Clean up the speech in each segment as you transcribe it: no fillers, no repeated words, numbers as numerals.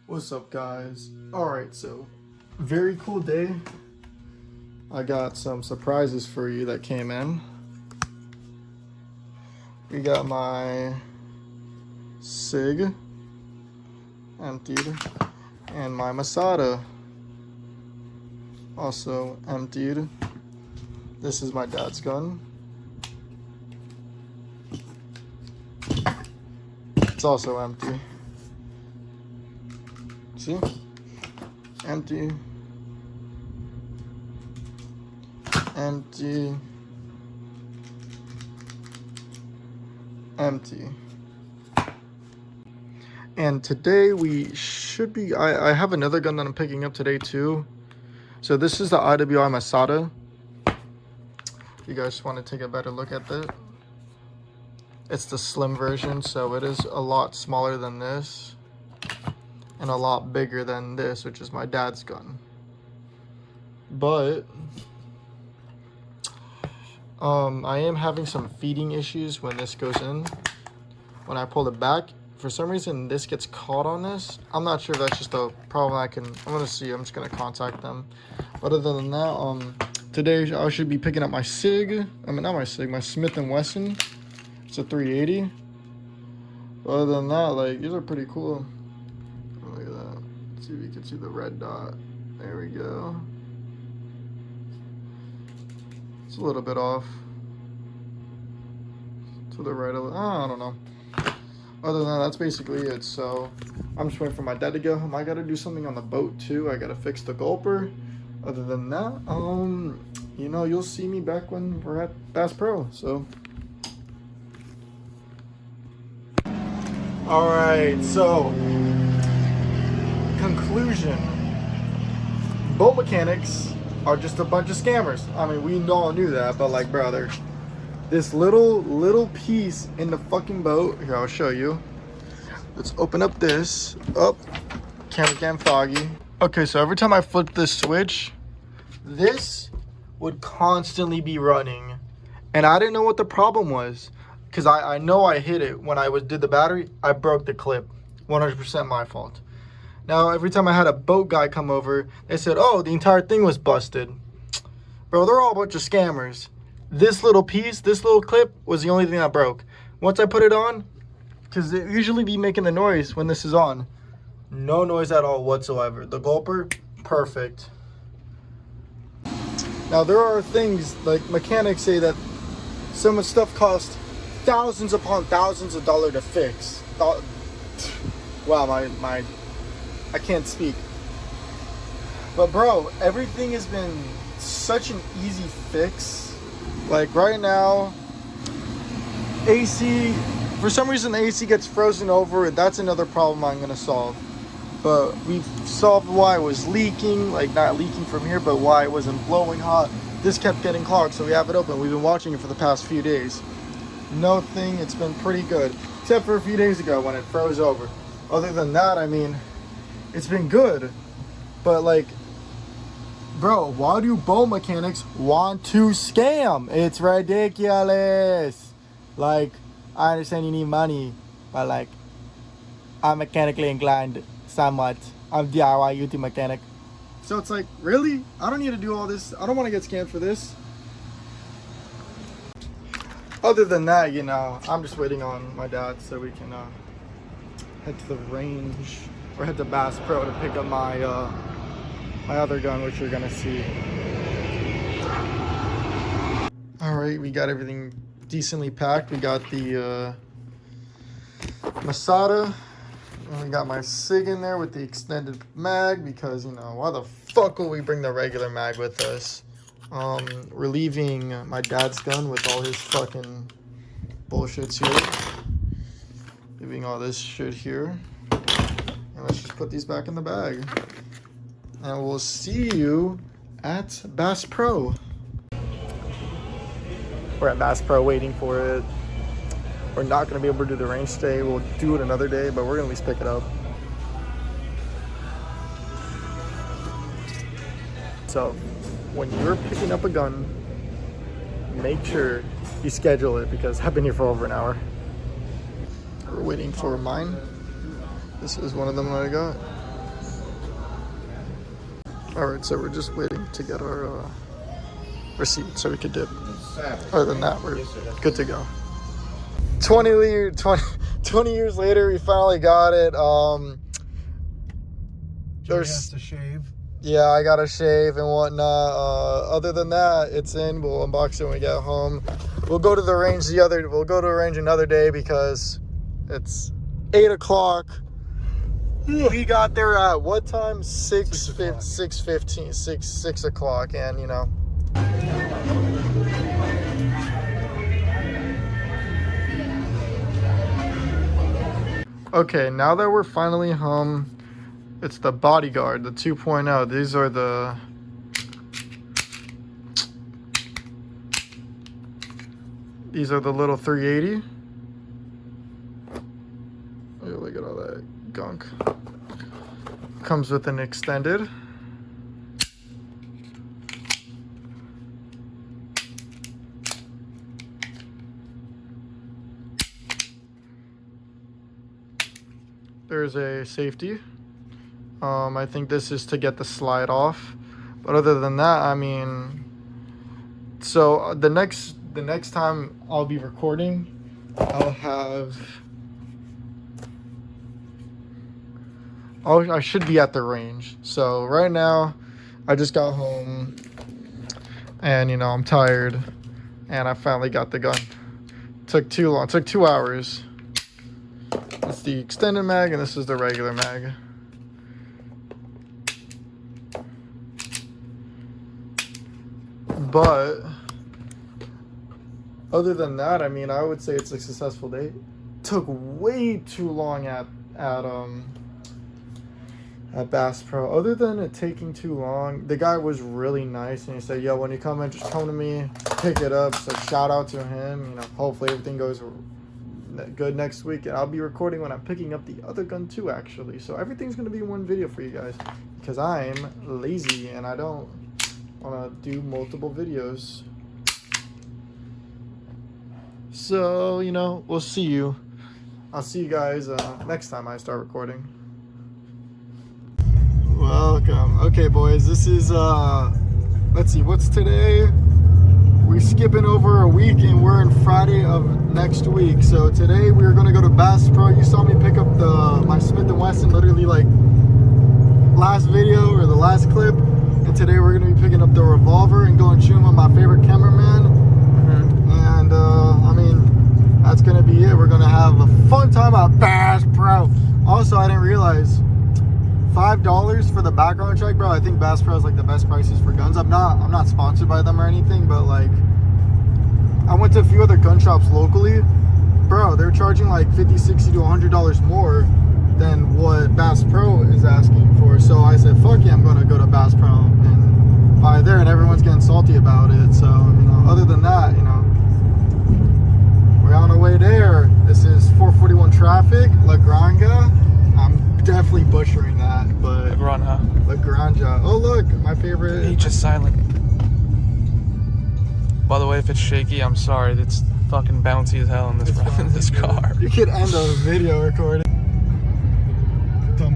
What's up, guys? Alright, so very cool day. I got some surprises for you that came in. We got my SIG emptied and my Masada also emptied. This is my dad's gun. It's also empty. See? Empty. Empty. Empty. And today we should be, I have another gun that I'm picking up today too. So this is the IWI Masada. If you guys want to take a better look at that. It's the slim version, so it is a lot smaller than this. And a lot bigger than this, which is my dad's gun. But I am having some feeding issues when this goes in. When I pull it back, for some reason this gets caught on this. I'm not sure if that's just a problem. I'm gonna see. I'm just gonna contact them. But other than that, today I should be picking up my SIG. Not my SIG, my Smith&Wesson. It's a 380. But other than that, like, these are pretty cool. Look at that. Let's see if you can see the red dot. There we go. It's a little bit off. To the right of it. I don't know. Other than that, that's basically it. So I'm just waiting for my dad to go home. I gotta do something on the boat too. I gotta fix the gulper. Other than that, you know, you'll see me back when we're at Bass Pro. So alright, so conclusion. Boat mechanics are just a bunch of scammers. I mean, we all knew that, but like, brother, this little piece in the fucking boat. Here, I'll show you. Let's open up this. Oh, camera cam foggy. Okay, so every time I flip this switch, this would constantly be running. And I didn't know what the problem was. Because I know I hit it when I did the battery. I broke the clip. 100% my fault. Now, every time I had a boat guy come over, they said, oh, the entire thing was busted. Bro, they're all a bunch of scammers. This little piece, this little clip was the only thing that broke. Once I put it on, because it usually be making the noise when this is on. No noise at all whatsoever. The gulper, perfect. Now, there are things, like mechanics say that some of stuff costs thousands upon thousands of dollars to fix. Wow, I can't speak. But bro, everything has been such an easy fix. Like right now, AC, for some reason the AC gets frozen over. That's another problem I'm gonna solve. But we've solved why it was leaking, like not leaking from here, but why it wasn't blowing hot. This kept getting clogged, so we have it open. We've been watching it for the past few days. Nothing, it's been pretty good. Except for a few days ago when it froze over. Other than that, I mean, it's been good. But like, bro, why do boat mechanics want to scam? It's ridiculous. Like, I understand you need money, but like, I'm mechanically inclined somewhat. I'm DIY YouTube mechanic. So it's like, really? I don't need to do all this. I don't want to get scammed for this. Other than that, you know, I'm just waiting on my dad so we can head to the range or head to Bass Pro to pick up my my other gun, which you're gonna see. All right, we got everything decently packed. We got the Masada, and we got my SIG in there with the extended mag because, you know, why the fuck will we bring the regular mag with us? Relieving my dad's gun with all his fucking bullshits here. Leaving all this shit here. And let's just put these back in the bag. And we'll see you at Bass Pro. We're at Bass Pro waiting for it. We're not going to be able to do the range today. We'll do it another day, but we're going to at least pick it up. So, when you're picking up a gun, make sure you schedule it because I've been here for over an hour. We're waiting for mine. This is one of them that I got. All right, so we're just waiting to get our receipt so we could dip. Other than that, we're good to go. 20 years later, we finally got it. Joey has to shave. Yeah, I gotta shave and whatnot. Other than that, it's in. We'll unbox it when we get home. We'll go to the range another day because it's 8 o'clock. We got there at what time? 6:15, 6 o'clock, and you know. Okay, now that we're finally home, it's the Bodyguard, the 2.0. These are the little 380. Oh, look at all that gunk. Comes with an extended. There's a safety. I think this is to get the slide off, but other than that, I mean, so the next time I'll be recording, I should be at the range. So right now I just got home and you know I'm tired and I finally got the gun. Took too long, took 2 hours. It's the extended mag and this is the regular mag. But other than that, I mean, I would say it's a successful day. Took way too long at Bass Pro. Other than it taking too long, the guy was really nice and he said, "Yo, when you come in, just come to me, pick it up." So shout out to him. You know, hopefully everything goes good next week, and I'll be recording when I'm picking up the other gun too, actually. So everything's gonna be in one video for you guys because I'm lazy and I don't want to do multiple videos. So you know, we'll see you. I'll see you guys next time I start recording. Welcome. Okay, boys, this is let's see, what's today? We're skipping over a week and we're in Friday of next week. So today we're gonna go to Bass Pro. You saw me pick up my Smith & Wesson literally like last video or the last clip, and today we're gonna be picking up the revolver and going shooting with my favorite cameraman. And I mean, that's gonna be it. We're gonna have a fun time at Bass Pro. Also, I didn't realize $5 for the background check, bro. I think Bass Pro is like the best prices for guns. I'm not sponsored by them or anything, but like I went to a few other gun shops locally, bro. They're charging like $50, $60 to $100 more than what Bass Pro is asking for. So I said, fuck yeah, I'm gonna go to Bass Pro and buy there, and everyone's getting salty about it. So you know, other than that, you know, we're on our way there. This is 441 traffic, La Granja. I'm definitely butchering that, but La Granja. Oh look, my favorite. H is silent. By the way, if it's shaky, I'm sorry. It's fucking bouncy as hell in this car. You could end a video recording.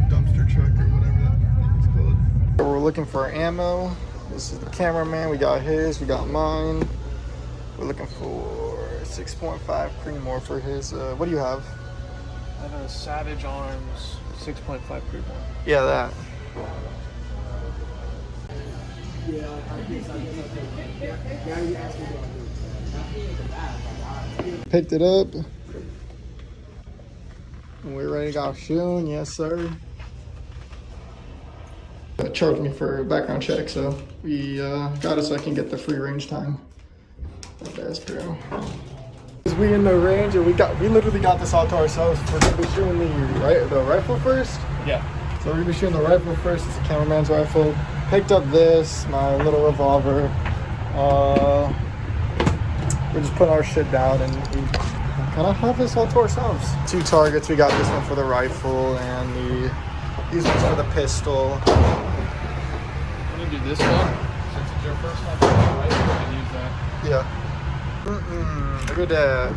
Dumpster truck or whatever that thing's called. We're looking for ammo. This is the cameraman. We got his. We got mine. We're looking for 6.5 Creedmoor for his. What do you have? I have a Savage Arms 6.5 Creedmoor. Yeah, that. Picked it up. And we're ready to go shooting. Yes, sir. Charged me for a background check, so we got it so I can get the free range time. That's Pro. We in the range and we literally got this all to ourselves. We're gonna be shooting the rifle first. Yeah. So we're gonna be shooting the rifle first. It's a cameraman's rifle. Picked up this, my little revolver. We're just putting our shit down and we kind of have this all to ourselves. 2 targets. We got this one for the rifle and these ones for the pistol. I'm gonna do this one since it's your first one for the rifle and use that. Yeah. Look at that.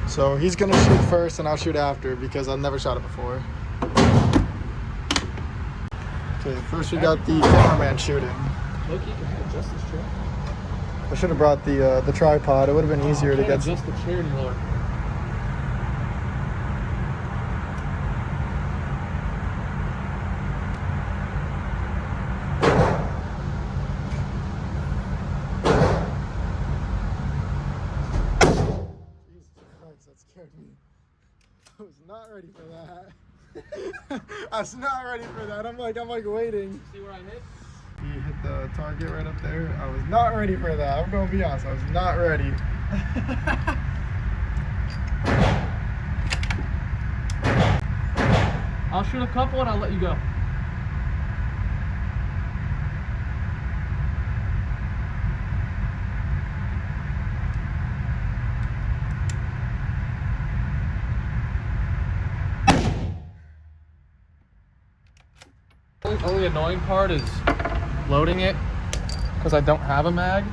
So he's gonna shoot first and I'll shoot after because I've never shot it before. Okay, first we got the cameraman shooting. Look, you can adjust this chair. I should have brought the tripod. It would have been easier to get. Adjust the chair any lower. Jesus Christ, that scared me. I was not ready for that. I was not ready for that. I'm like waiting. See where I hit? You hit the target right up there. I was not ready for that. I'm gonna be honest. I was not ready. I'll shoot a couple and I'll let you go. The only annoying part is loading it because I don't have a mag.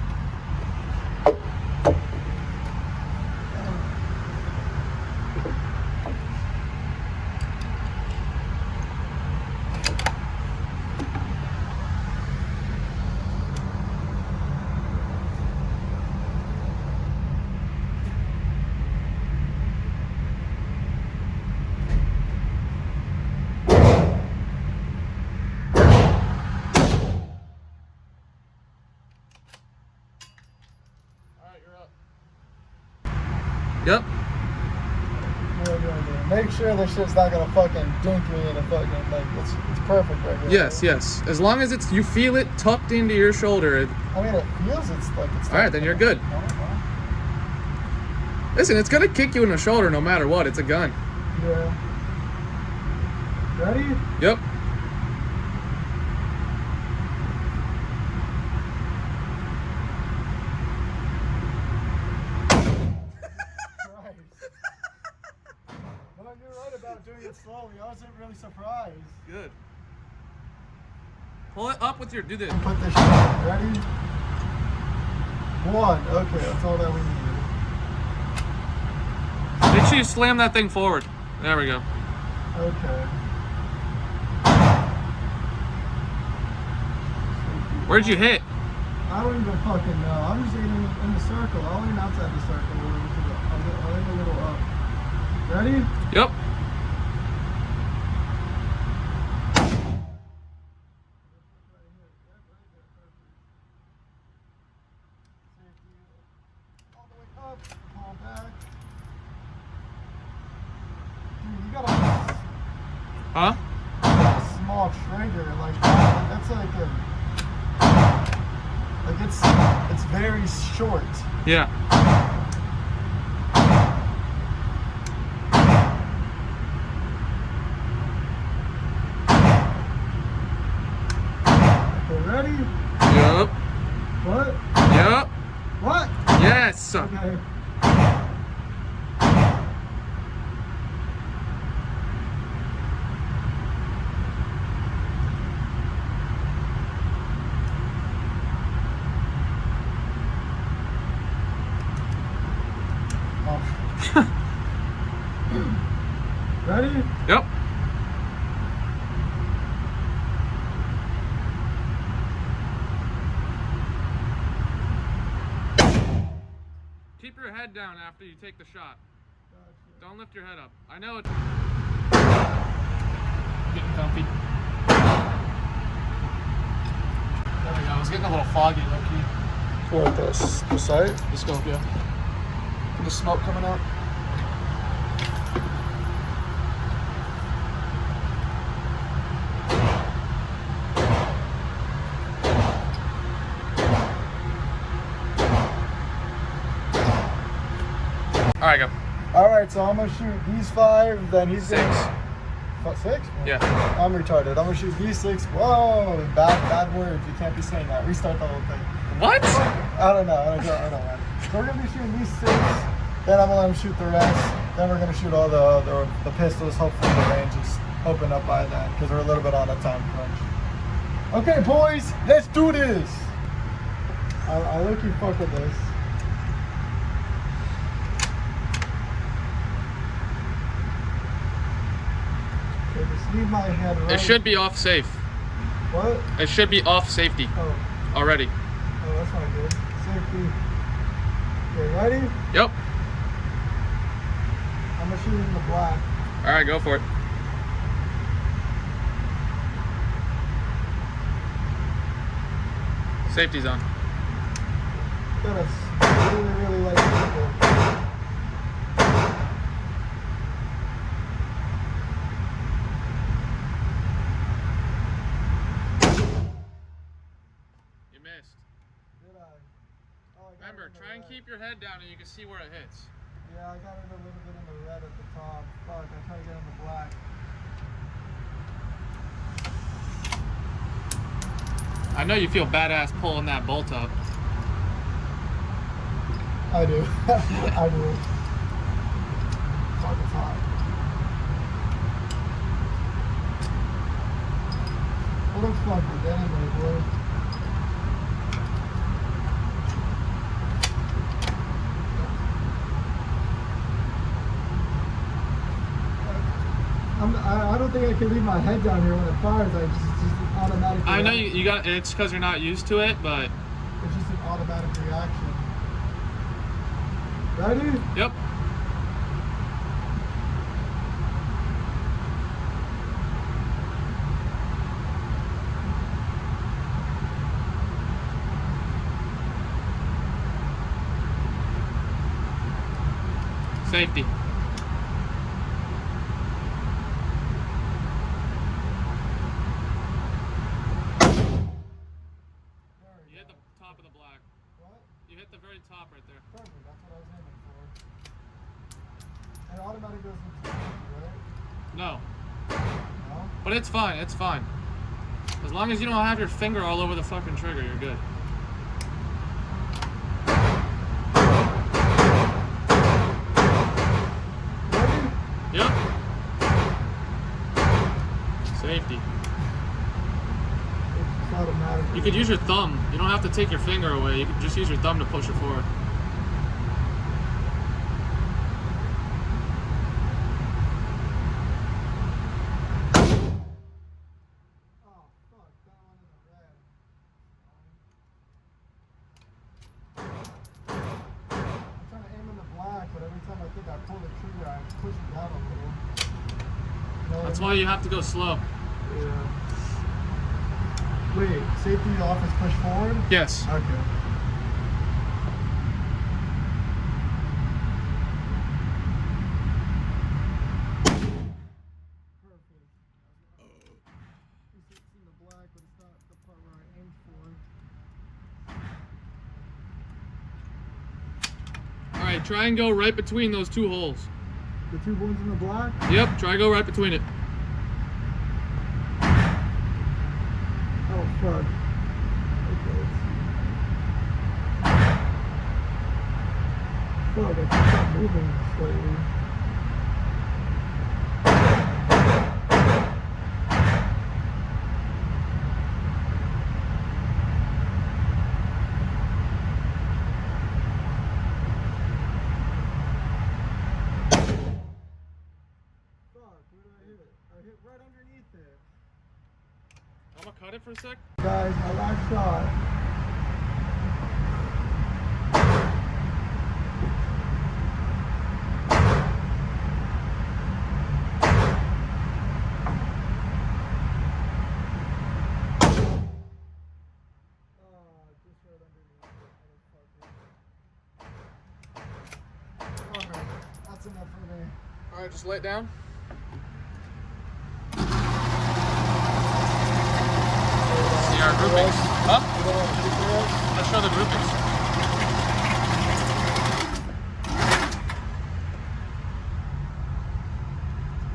Yep. Make sure this shit's not gonna fucking dink me in the fucking, like, it's perfect right here. Yes, yes. As long as you feel it tucked into your shoulder. I mean, it feels it's like it's. All right, then you're good. Listen, it's gonna kick you in the shoulder no matter what. It's a gun. Yeah. Ready? Yep. No, you're right about doing it slowly. I wasn't really surprised. Good. Pull it up with your. Do this. Put this shit in. Ready? One. Okay, that's all that we needed. Make sure you slam that thing forward. There we go. Okay. Where'd you hit? I don't even fucking know. I'm just aiming in the circle. I'll aim outside the circle. I'll aim a little up. Ready? Yep. All the way up. Pull back. Dude, you got a Huh? small trigger. Like that's like a. Like it's very short. Yeah. Okay, ready? Yep. What? Yep. What? Yes. Okay. Ready? Yep. Keep your head down after you take the shot. Don't lift your head up. I know it's getting comfy. There we go. It's getting a little foggy, low key. What, the sight? The scope, yeah. The smoke coming out. All right, go. All right, so I'm gonna shoot these 5. Then he's Six. What, 6? Yeah. I'm retarded. I'm gonna shoot these 6. Whoa, bad words. You can't be saying that. Restart the whole thing. What? I don't know. I don't know. So we're gonna be shooting these 6. Then I'm gonna let him shoot the rest. Then we're gonna shoot all the pistols. Hopefully the range is open up by then, because we're a little bit on a time crunch. Okay, boys, let's do this. I'll let you fuck with this. Okay, just leave my head right. It should be off safe. What? It should be off safety already. Oh, that's not good. Safety. Okay, ready? Yep. I'm gonna shoot it in the black. All right, go for it. Safety's on. Gotta really like people. You missed. Did I? Oh, I got Remember, try and keep your head down and you can see where it hits. Yeah, I got it a little bit in the red at the top. Fuck, I tried to get in the black. I know you feel badass pulling that bolt up. I do. I do. Fuck, it's hot. Well, let's fuck with that anyway, boy. I don't think I can leave my head down here when it fires. I just automatically. I know you got. It's because you're not used to it, but it's just an automatic reaction. Ready? Yep. Safety. You hit the top of the black. What? You hit the very top right there. Perfect, that's what I was aiming for. And automatic goes into safety, right? No. No? But it's fine, it's fine. As long as you don't have your finger all over the fucking trigger, you're good. Ready? Yep. Safety. It's automatic. You could use your thumb. You don't have to take your finger away. You could just use your thumb to push it forward. Oh, fuck, that one in the red. I'm trying to aim in the black, but every time I think I pull the trigger, I push it down a little. You know what That's I mean? why you have to go slow. Yeah. Wait, safety off is push forward? Yes. Okay. Perfect. It's in the black, but it's not the part where I aimed for. Alright, try and go right between those two holes. The two ones in the black? Yep, try and go right between it. Oh, fuck. Okay. Fuck, I can stop moving slightly. Fuck, where did I hit it? I hit right underneath it. I'm gonna cut it for a sec. Guys, my last shot. Just right underneath it. Alright, that's enough for me. Alright, just lay it down. See our groupings. Huh? Let's show the groupings.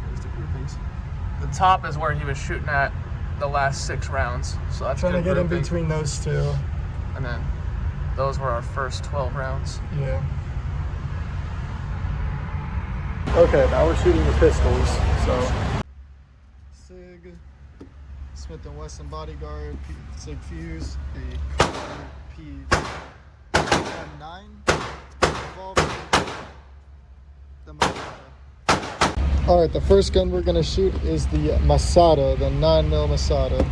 Here's the groupings. The top is where he was shooting at the last 6 rounds. So that's Trying to good get in grouping. between those two. And then those were our first 12 rounds. Yeah. Okay, now we're shooting the pistols. So, SIG, Smith & Wesson Bodyguard, SIG Fuse, a P9, revolver, the Masada. All right, the first gun we're gonna shoot is the Masada, the 9mm Masada.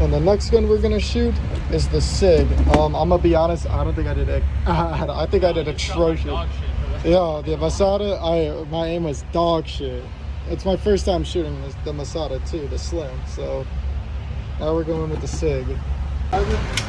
And the next gun we're gonna shoot is the SIG. I'm gonna be honest, I don't think I did it. I think I did atrocious. Yeah, the Masada, my aim was dog shit. It's my first time shooting the Masada too, the Slim. So now we're going with the SIG. Dog shit.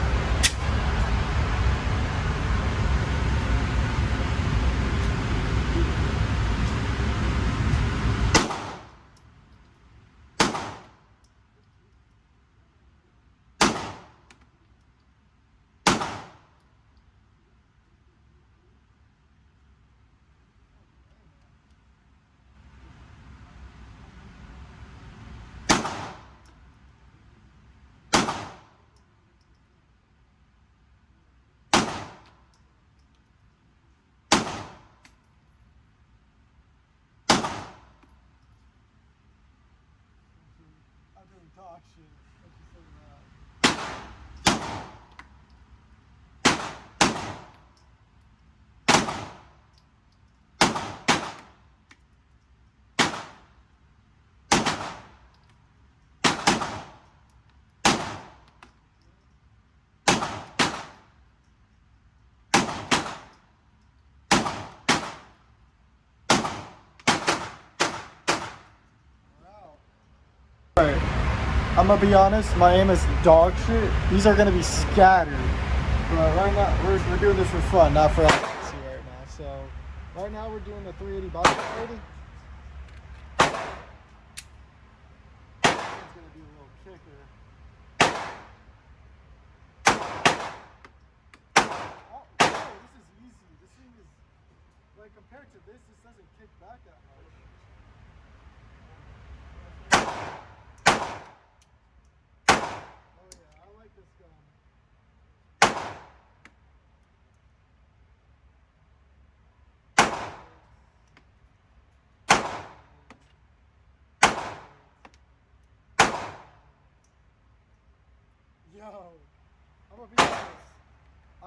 Alright, I'm gonna be honest, my aim is dog shit. These are gonna be scattered. But right now, we're doing this for fun, not for accuracy right now. So, right now we're doing the 380 bodyguard. It's gonna be a little kicker. Oh, this is easy. This thing is, like, compared to this doesn't kick back that much. This gun. Yo, I'm gonna be honest. I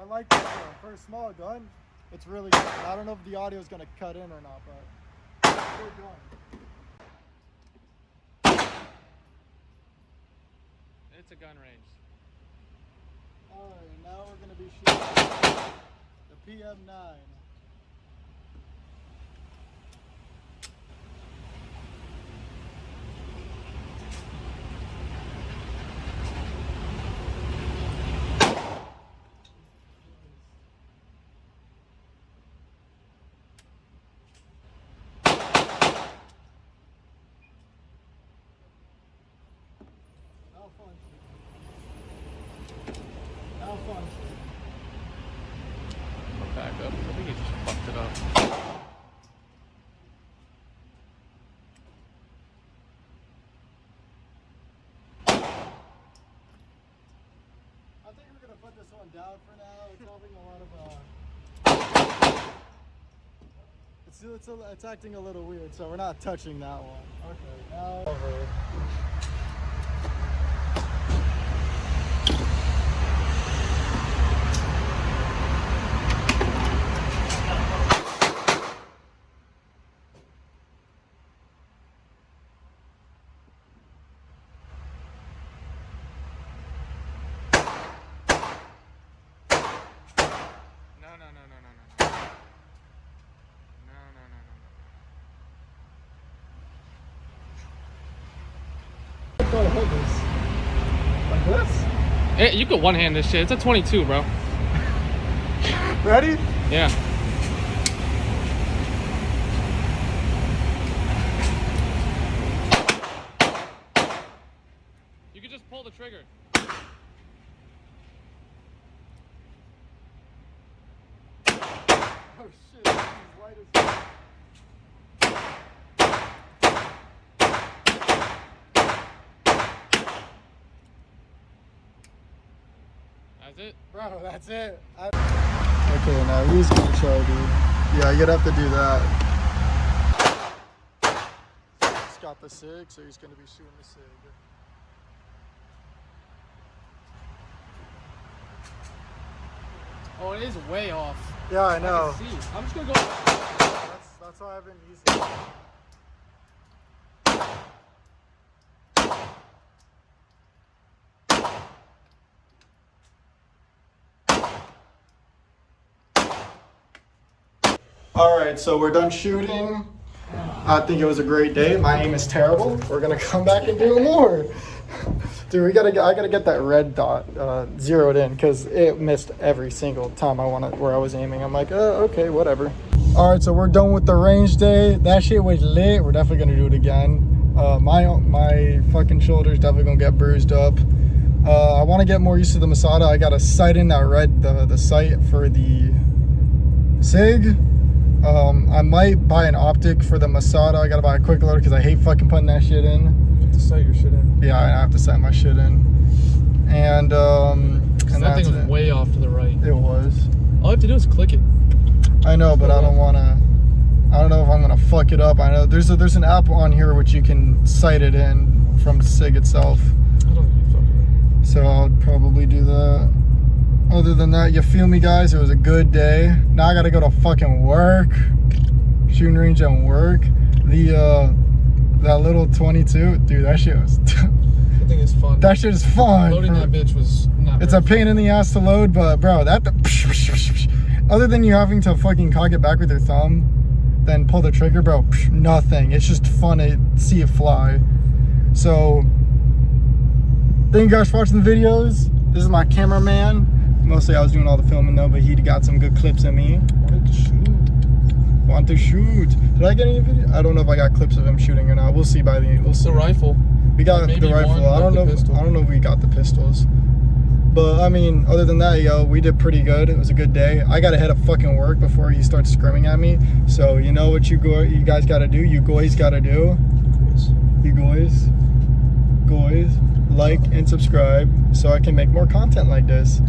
like this gun. For a small gun, it's really good. I don't know if the audio is gonna cut in or not, but it's a good gun. It's a gun range. Alright, now we're gonna be shooting the PM9. Malfunction. Back up. I think he just fucked it up. I think we're gonna put this one down for now. It's having a lot of it's acting a little weird, so we're not touching that one. Okay, now over. Hold this. Like this? Hey, you could one hand this shit. It's a 22, bro. Ready? Yeah. You could just pull the trigger. Oh shit, this is light as fuck. That's it? Bro, that's it. Okay, now he's gonna try, dude. Yeah, you'd have to do that. He's got the SIG, so he's gonna be shooting the SIG. Oh, it is way off. Yeah, I know. I can see. I'm just gonna go. That's why I've been using it. All right, so we're done shooting. I think it was a great day. My aim is terrible. We're gonna come back and do more. Dude, I gotta get that red dot zeroed in because it missed every single time where I was aiming. I'm like, okay, whatever. All right, so we're done with the range day. That shit was lit. We're definitely gonna do it again. My fucking shoulder's definitely gonna get bruised up. I want to get more used to the Masada. I got a sight in that the sight for the SIG. I might buy an optic for the Masada. I gotta buy a quick loader because I hate fucking putting that shit in. You have to sight your shit in. Yeah, I have to sight my shit in. And that thing was way off to the right. It was. All I have to do is click it. I know, but I don't know if I'm gonna fuck it up. I know there's an app on here which you can sight it in from SIG itself. I don't think you fucking. So I'll probably do that. Other than that, you feel me, guys? It was a good day. Now I gotta go to fucking work, shooting range and work. That little 22, dude, that shit was. That thing is fun. That shit is fun. Loading that bitch was not. It's a pain in the ass to load, but bro, other than you having to fucking cock it back with your thumb, then pull the trigger, bro, nothing. It's just fun to see it fly. So, thank you guys for watching the videos. This is my cameraman. Mostly I was doing all the filming though, but he got some good clips of me. Want to shoot. Did I get any video? I don't know if I got clips of him shooting or not. We'll see by the. We'll see. The rifle. We got the rifle. I don't know. I don't know if we got the pistols. But I mean, other than that, yo, we did pretty good. It was a good day. I gotta head up fucking work before he starts screaming at me. So you know what you guys gotta do. You guys gotta do. You guys, like and subscribe so I can make more content like this.